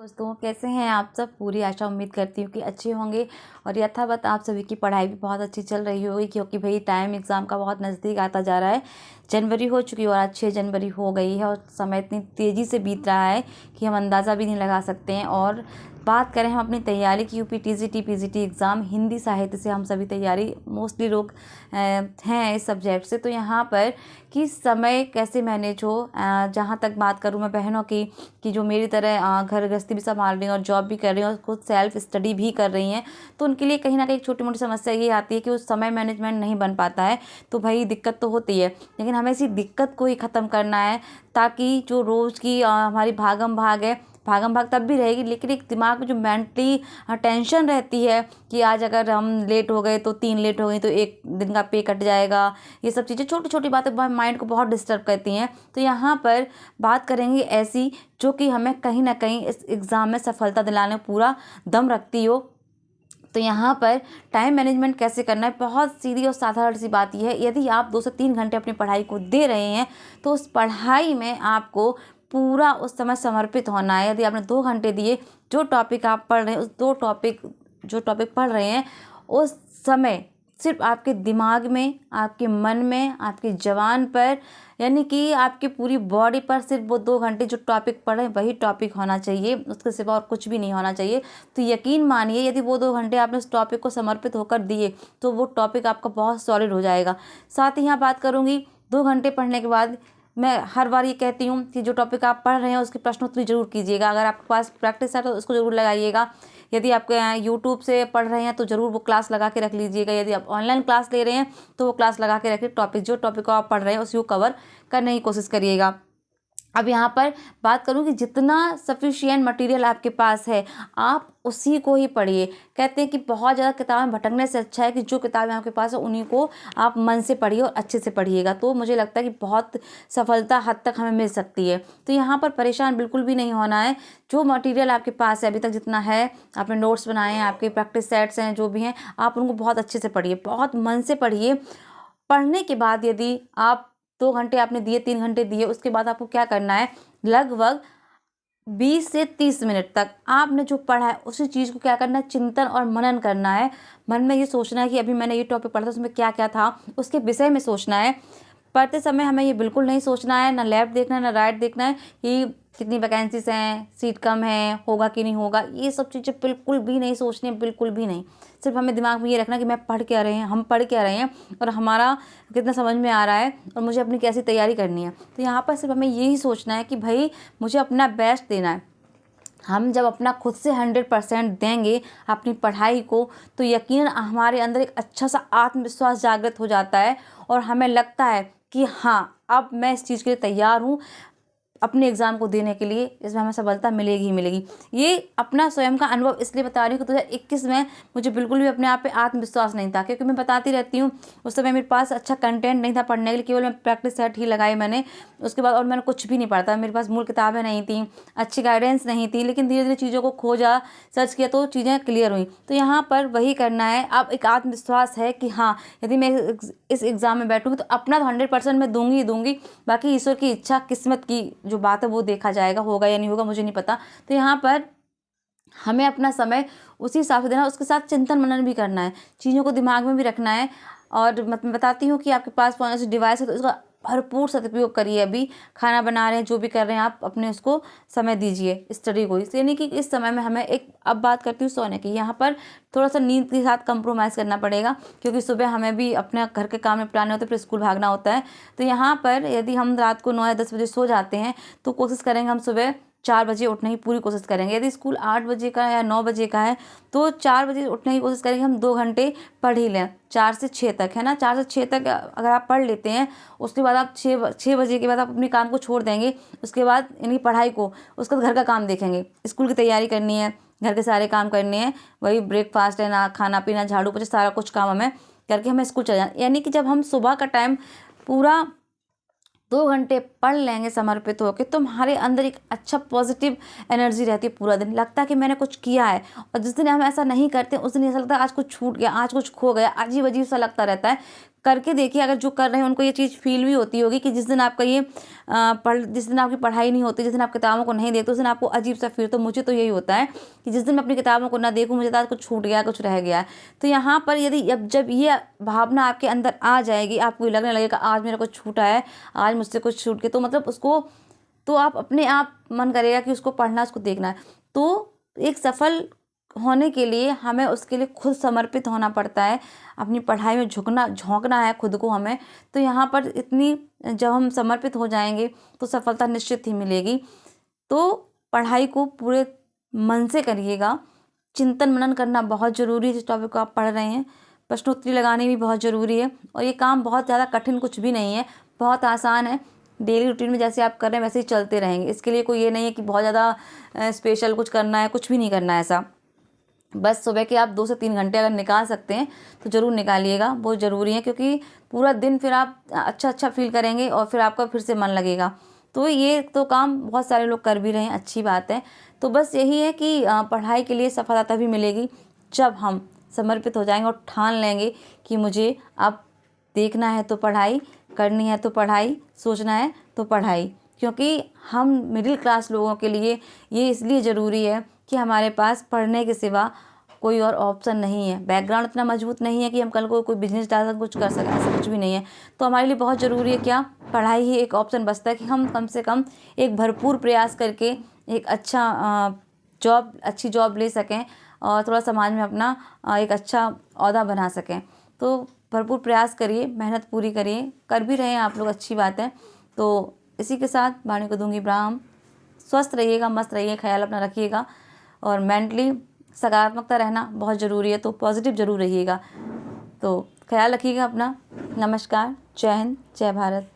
दोस्तों, कैसे हैं आप सब। पूरी आशा उम्मीद करती हूँ कि अच्छे होंगे और यथावत आप सभी की पढ़ाई भी बहुत अच्छी चल रही होगी, क्योंकि भाई टाइम एग्ज़ाम का बहुत नज़दीक आता जा रहा है। जनवरी हो चुकी और आज 6 जनवरी हो गई है और समय इतनी तेज़ी से बीत रहा है कि हम अंदाज़ा भी नहीं लगा सकते हैं। और बात करें हम अपनी तैयारी की, UP TGT PGT exam Hindi साहित्य से हम सभी तैयारी मोस्टली लोग हैं इस सब्जेक्ट से। तो यहाँ पर कि समय कैसे मैनेज हो, जहाँ तक बात करूँ मैं बहनों की कि जो मेरी तरह घर गृहस्थी भी संभाल रही हैं और जॉब भी कर रही हैं और खुद सेल्फ स्टडी भी कर रही हैं, तो उनके लिए कहीं ना कहीं छोटी मोटी समस्या ये आती है कि उस समय मैनेजमेंट नहीं बन पाता है। तो भाई दिक्कत तो होती है, लेकिन हमें इसी दिक्कत को ही ख़त्म करना है, ताकि जो रोज़ की हमारी भागम भाग है, भागम भाग तब भी रहेगी, लेकिन एक दिमाग में जो मेंटली टेंशन रहती है कि आज अगर हम लेट हो गए तो 3 लेट हो गई तो 1 दिन का पे कट जाएगा। ये सब चीज़ें छोटी छोटी बातें माइंड को बहुत डिस्टर्ब करती हैं। तो यहाँ पर बात करेंगे ऐसी जो कि हमें कहीं ना कहीं इस एग्ज़ाम में सफलता दिलाने में पूरा दम रखती हो। तो यहाँ पर टाइम मैनेजमेंट कैसे करना है, बहुत सीधी और साधारण सी बात यह है। यदि आप 2 से 3 घंटे अपनी पढ़ाई को दे रहे हैं तो उस पढ़ाई में आपको पूरा उस समय समर्पित होना है। यदि आपने 2 घंटे दिए, जो टॉपिक आप पढ़ रहे हैं, उस जो टॉपिक पढ़ रहे हैं उस समय सिर्फ आपके दिमाग में, आपके मन में, आपकी ज़बान पर, यानी कि आपकी पूरी बॉडी पर सिर्फ वो 2 घंटे जो टॉपिक पढ़े वही टॉपिक होना चाहिए, उसके सिवा और कुछ भी नहीं होना चाहिए। तो यकीन मानिए, यदि वो 2 घंटे आपने उस टॉपिक को समर्पित होकर दिए तो वो टॉपिक आपका बहुत सॉलिड हो जाएगा। साथ ही यहाँ बात करूँगी, 2 घंटे पढ़ने के बाद मैं हर बार ये कहती हूँ कि जो टॉपिक आप पढ़ रहे हैं उसकी प्रश्नोत्तरी जरूर कीजिएगा। अगर आपके पास प्रैक्टिस है तो उसको जरूर लगाइएगा। यदि आप यूट्यूब से पढ़ रहे हैं तो ज़रूर वो क्लास लगा के रख लीजिएगा। यदि आप ऑनलाइन क्लास ले रहे हैं तो वो क्लास लगा के रखिए। जो टॉपिक को आप पढ़ रहे हैं उसी को कवर करने की कोशिश करिएगा। अब यहाँ पर बात करूँ कि जितना सफिशिएंट मटेरियल आपके पास है आप उसी को ही पढ़िए। कहते हैं कि बहुत ज़्यादा किताबें भटकने से अच्छा है कि जो किताबें आपके पास है उन्हीं को आप मन से पढ़िए और अच्छे से पढ़िएगा। तो मुझे लगता है कि बहुत सफलता हद तक हमें मिल सकती है। तो यहाँ पर परेशान बिल्कुल भी नहीं होना है। जो मटेरियल आपके पास है, अभी तक जितना है, आपने नोट्स बनाए हैं, आपके प्रैक्टिस सेट्स हैं, जो भी हैं, आप उनको बहुत अच्छे से पढ़िए, बहुत मन से पढ़िए। पढ़ने के बाद यदि आप 2 घंटे आपने दिए, 3 घंटे दिए, उसके बाद आपको क्या करना है, लगभग 20 से 30 मिनट तक आपने जो पढ़ा है उसी चीज़ को क्या करना है, चिंतन और मनन करना है। मन में ये सोचना है कि अभी मैंने ये टॉपिक पढ़ा था, उसमें क्या क्या था, उसके विषय में सोचना है। पढ़ते समय हमें ये बिल्कुल नहीं सोचना है, ना लेफ्ट देखना है ना राइट देखना है कि कितनी वैकेंसीज हैं, सीट कम है, होगा कि नहीं होगा, ये सब चीज़ें बिल्कुल भी नहीं सोचनी है, बिल्कुल भी नहीं। सिर्फ हमें दिमाग में ये रखना कि मैं पढ़ क्या रहे हैं, हम पढ़ क्या रहे हैं और हमारा कितना समझ में आ रहा है और मुझे अपनी कैसी तैयारी करनी है। तो यहाँ पर सिर्फ हमें यही सोचना है कि भाई मुझे अपना बेस्ट देना है। हम जब अपना खुद से 100% देंगे अपनी पढ़ाई को, तो यकीनन हमारे अंदर एक अच्छा सा आत्मविश्वास जागृत हो जाता है और हमें लगता है कि हाँ, अब मैं इस चीज़ के लिए तैयार हूँ, अपने एग्ज़ाम को देने के लिए इसमें हमें सफलता मिलेगी ही मिलेगी। ये अपना स्वयं का अनुभव इसलिए बता रही हूँ कि 2021 में मुझे बिल्कुल भी अपने आप पे आत्मविश्वास नहीं था, क्योंकि मैं बताती रहती हूँ उस समय मेरे पास अच्छा कंटेंट नहीं था पढ़ने के लिए, केवल मैं प्रैक्टिस सेट ही लगाई मैंने, उसके बाद और मैंने कुछ भी नहीं पढ़ा था। मेरे पास मूल किताबें नहीं थी, अच्छी गाइडेंस नहीं थी, लेकिन धीरे धीरे चीज़ों को खोजा, सर्च किया तो चीज़ें क्लियर हुई। तो यहाँ पर वही करना है। अब एक आत्मविश्वास है कि हाँ, यदि मैं इस एग्ज़ाम में बैठूँगी तो अपना तो 100% मैं दूंगी ही दूंगी, बाकी ईश्वर की इच्छा, किस्मत की जो बात है वो देखा जाएगा, होगा या नहीं होगा मुझे नहीं पता। तो यहाँ पर हमें अपना समय उसी हिसाब से देना है, उसके साथ चिंतन मनन भी करना है, चीज़ों को दिमाग में भी रखना है। और मैं बताती हूँ कि आपके पास कौन सी डिवाइस है तो इसका भरपूर सदुपयोग करिए। अभी खाना बना रहे हैं, जो भी कर रहे हैं, आप अपने उसको समय दीजिए स्टडी को। यानी कि इस समय में हमें एक, अब बात करती हूँ सोने की, यहाँ पर थोड़ा सा नींद के साथ कंप्रोमाइज़ करना पड़ेगा, क्योंकि सुबह हमें भी अपने घर के काम निपटाने होते हैं, फिर स्कूल भागना होता है। तो यहाँ पर यदि हम रात को 9 या 10 बजे सो जाते हैं तो कोशिश करेंगे हम सुबह 4 बजे उठने की पूरी कोशिश करेंगे। यदि स्कूल 8 बजे का या 9 बजे का है तो 4 बजे उठने की कोशिश करेंगे, हम 2 घंटे पढ़ ही लें, 4 से 6 तक, है ना। 4 से 6 तक अगर आप पढ़ लेते हैं, उसके बाद आप 6 बजे के बाद आप अपने काम को छोड़ देंगे, उसके बाद यानी पढ़ाई को, उसके बाद घर का काम देखेंगे, स्कूल की तैयारी करनी है, घर के सारे काम करने हैं, वही ब्रेकफास्ट है ना, खाना पीना, झाड़ू पोछा, सारा कुछ काम हमें करके हमें स्कूल चले जाना। यानी कि जब हम सुबह का टाइम पूरा 2 घंटे पढ़ लेंगे समर्पित होकर, तो हमारे अंदर एक अच्छा पॉजिटिव एनर्जी रहती है, पूरा दिन लगता है कि मैंने कुछ किया है। और जिस दिन हम ऐसा नहीं करते उस दिन ऐसा लगता है आज कुछ छूट गया, आज कुछ खो गया, अजीब अजीब सा लगता रहता है। करके देखिए, अगर जो कर रहे हैं उनको ये चीज़ फ़ील भी होती होगी कि जिस दिन आपका ये जिस दिन आपकी पढ़ाई नहीं होती, जिस दिन आप किताबों को नहीं देखते, उस दिन आपको अजीब-सा फ़ील। तो मुझे तो यही होता है कि जिस दिन मैं अपनी किताबों को ना देखूँ, मुझे लगता है कुछ छूट गया है, कुछ रह गया है। तो यहाँ पर यदि अब जब ये भावना आपके अंदर आ जाएगी, आपको लगने लगेगा आज मेरा कुछ छूटा है, आज मुझसे कुछ छूट गया, तो मतलब उसको तो आप अपने आप मन करेगा कि उसको पढ़ना, उसको देखना है। तो एक सफल होने के लिए हमें उसके लिए खुद समर्पित होना पड़ता है, अपनी पढ़ाई में झोंकना है खुद को हमें। तो यहाँ पर इतनी जब हम समर्पित हो जाएँगे तो सफलता निश्चित ही मिलेगी। तो पढ़ाई को पूरे मन से करिएगा, चिंतन मनन करना बहुत ज़रूरी है जिस टॉपिक को आप पढ़ रहे हैं, प्रश्नोत्तरी लगानी भी बहुत ज़रूरी है और ये काम बहुत ज़्यादा कठिन कुछ भी नहीं है, बहुत आसान है। डेली रूटीन में जैसे आप कर रहे हैं वैसे ही चलते रहेंगे। इसके लिए कोई ये नहीं है कि बहुत ज़्यादा स्पेशल कुछ करना है, कुछ भी नहीं करना है ऐसा। बस सुबह के आप 2 से 3 घंटे अगर निकाल सकते हैं तो ज़रूर निकालिएगा, बहुत ज़रूरी है, क्योंकि पूरा दिन फिर आप अच्छा फ़ील करेंगे और फिर आपका फिर से मन लगेगा। तो ये तो काम बहुत सारे लोग कर भी रहे हैं, अच्छी बात है। तो बस यही है कि पढ़ाई के लिए सफलता तभी मिलेगी जब हम समर्पित हो जाएँगे और ठान लेंगे कि मुझे अब देखना है तो पढ़ाई, करनी है तो पढ़ाई, सोचना है तो पढ़ाई। क्योंकि हम मिडिल क्लास लोगों के लिए ये इसलिए ज़रूरी है कि हमारे पास पढ़ने के सिवा कोई और ऑप्शन नहीं है। बैकग्राउंड इतना मजबूत नहीं है कि हम कल को कोई बिज़नेस डाल कर कुछ कर सकें, ऐसा कुछ भी नहीं है। तो हमारे लिए बहुत ज़रूरी है क्या, पढ़ाई ही एक ऑप्शन बचता है कि हम कम से कम एक भरपूर प्रयास करके एक अच्छी जॉब ले सकें और थोड़ा समाज में अपना एक अच्छा ओहदा बना सकें। तो भरपूर प्रयास करिए, मेहनत पूरी करिए, कर भी रहे हैं आप लोग, अच्छी बात है। तो इसी के साथ वाणी को दूँगी विराम। स्वस्थ रहिएगा, मस्त रहिए, ख्याल अपना रखिएगा और मेंटली सकारात्मकता रहना बहुत ज़रूरी है, तो पॉजिटिव ज़रूर रहिएगा। तो ख्याल रखिएगा अपना। नमस्कार, जय हिंद, जय भारत।